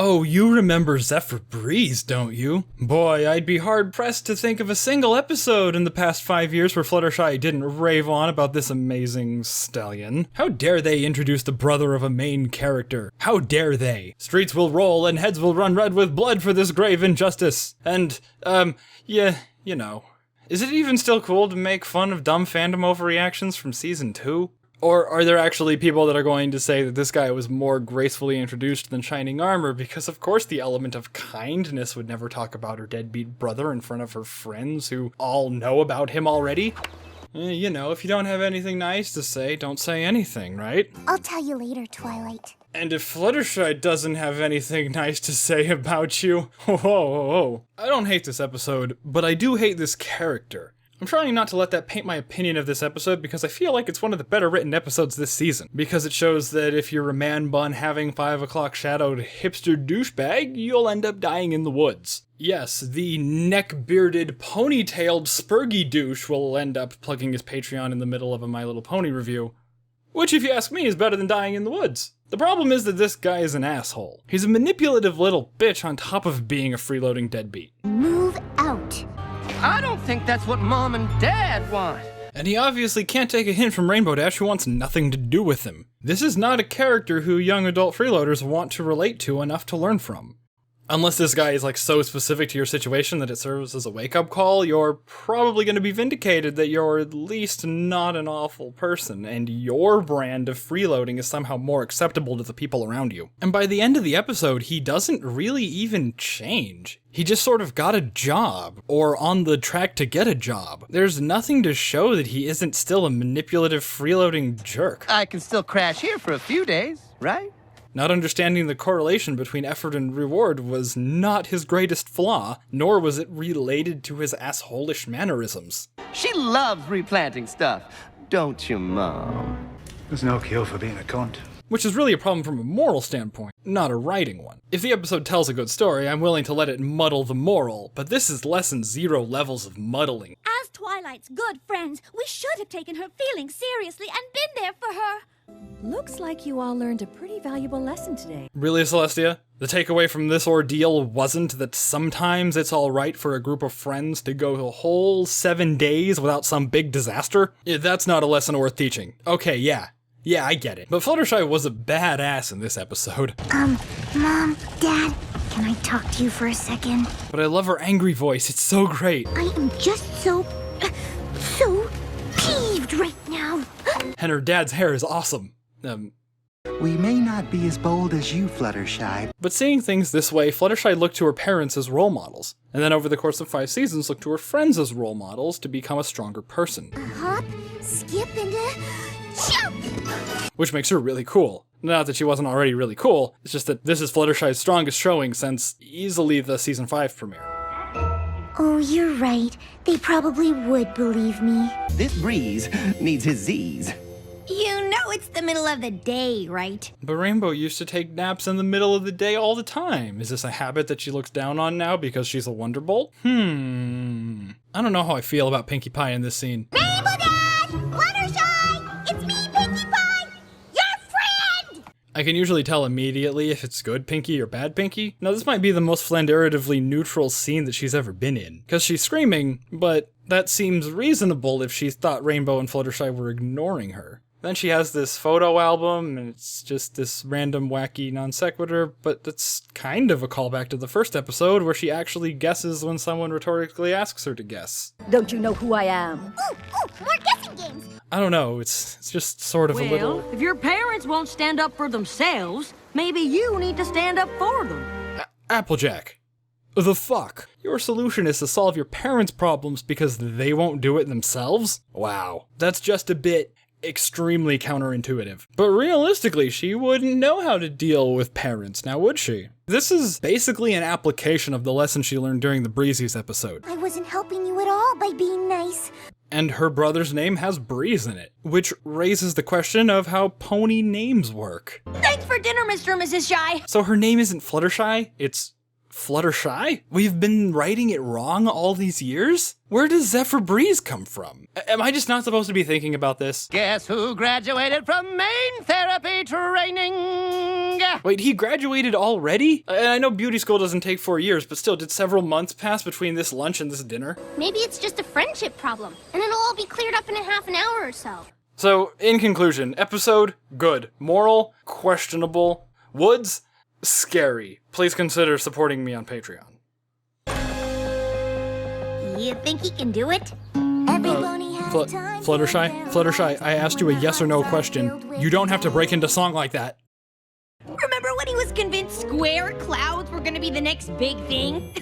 Oh, you remember Zephyr Breeze, don't you? Boy, I'd be hard-pressed to think of a single episode in the past 5 years where Fluttershy didn't rave on about this amazing stallion. How dare they introduce the brother of a main character? How dare they? Streets will roll and heads will run red with blood for this grave injustice. And, yeah, you know. Is it even still cool to make fun of dumb fandom overreactions from Season 2? Or are there actually people that are going to say that this guy was more gracefully introduced than Shining Armor, because of course the element of kindness would never talk about her deadbeat brother in front of her friends who all know about him already? You know, if you don't have anything nice to say, don't say anything, right? I'll tell you later, Twilight. And if Fluttershy doesn't have anything nice to say about you, whoa. I don't hate this episode, but I do hate this character. I'm trying not to let that paint my opinion of this episode because I feel like it's one of the better written episodes this season. Because it shows that if you're a man bun having 5 o'clock shadowed hipster douchebag, you'll end up dying in the woods. Yes, the neck-bearded, ponytailed spurgy douche will end up plugging his Patreon in the middle of a My Little Pony review. Which, if you ask me, is better than dying in the woods. The problem is that this guy is an asshole. He's a manipulative little bitch on top of being a freeloading deadbeat. Move out. I don't think that's what Mom and Dad want. And he obviously can't take a hint from Rainbow Dash, who wants nothing to do with him. This is not a character who young adult freeloaders want to relate to enough to learn from. Unless this guy is like so specific to your situation that it serves as a wake-up call, you're probably going to be vindicated that you're at least not an awful person, and your brand of freeloading is somehow more acceptable to the people around you. And by the end of the episode, he doesn't really even change. He just sort of got a job, or on the track to get a job. There's nothing to show that he isn't still a manipulative freeloading jerk. I can still crash here for a few days, right? Not understanding the correlation between effort and reward was not his greatest flaw, nor was it related to his assholish mannerisms. She loves replanting stuff, don't you, Mom? There's no cure for being a cunt. Which is really a problem from a moral standpoint, not a writing one. If the episode tells a good story, I'm willing to let it muddle the moral, but this is less than 0 levels of muddling. As Twilight's good friends, we should have taken her feelings seriously and been there for her. Looks like you all learned a pretty valuable lesson today. Really, Celestia? The takeaway from this ordeal wasn't that sometimes it's alright for a group of friends to go a whole 7 days without some big disaster? Yeah, that's not a lesson worth teaching. Okay, yeah, I get it. But Fluttershy was a badass in this episode. Mom, Dad, can I talk to you for a second? But I love her angry voice, it's so great. I am just so peeved right now. And her dad's hair is awesome. We may not be as bold as you, Fluttershy. But seeing things this way, Fluttershy looked to her parents as role models, and then over the course of 5 seasons looked to her friends as role models to become a stronger person. Hop, skip, and jump! Which makes her really cool. Not that she wasn't already really cool, it's just that this is Fluttershy's strongest showing since easily the Season 5 premiere. Oh, you're right. They probably would believe me. This Breeze needs his Z's. You know it's the middle of the day, right? But Rainbow used to take naps in the middle of the day all the time. Is this a habit that she looks down on now because she's a Wonderbolt? I don't know how I feel about Pinkie Pie in this scene. Rainbow Dad! Fluttershy! It's me, Pinkie Pie! Your friend! I can usually tell immediately if it's good Pinkie or bad Pinkie. Now this might be the most Flanderatively neutral scene that she's ever been in, because she's screaming, but that seems reasonable if she thought Rainbow and Fluttershy were ignoring her. Then she has this photo album, and it's just this random wacky non sequitur, but it's kind of a callback to the first episode where she actually guesses when someone rhetorically asks her to guess. Don't you know who I am? Ooh, more guessing games! I don't know, it's just sort of a little... Well, if your parents won't stand up for themselves, maybe you need to stand up for them. Applejack. The fuck? Your solution is to solve your parents' problems because they won't do it themselves? Wow. That's just a bit extremely counterintuitive. But realistically, she wouldn't know how to deal with parents, now would she? This is basically an application of the lesson she learned during the Breezies episode. I wasn't helping you at all by being nice. And her brother's name has Breeze in it, which raises the question of how pony names work. Thanks for dinner, Mr. and Mrs. Shy. So her name isn't Fluttershy, it's Fluttershy? We've been writing it wrong all these years? Where does Zephyr Breeze come from? Am I just not supposed to be thinking about this? Guess who graduated from main therapy training? Wait, he graduated already? And I know beauty school doesn't take 4 years, but still, did several months pass between this lunch and this dinner? Maybe it's just a friendship problem, and it'll all be cleared up in a half an hour or so. So, in conclusion, episode, good. Moral, questionable. Woods, scary. Please consider supporting me on Patreon. You think he can do it? Everybody has time. Fluttershy, I asked you a yes or no question. You don't have to break into song like that. Remember when he was convinced square clouds were gonna be the next big thing?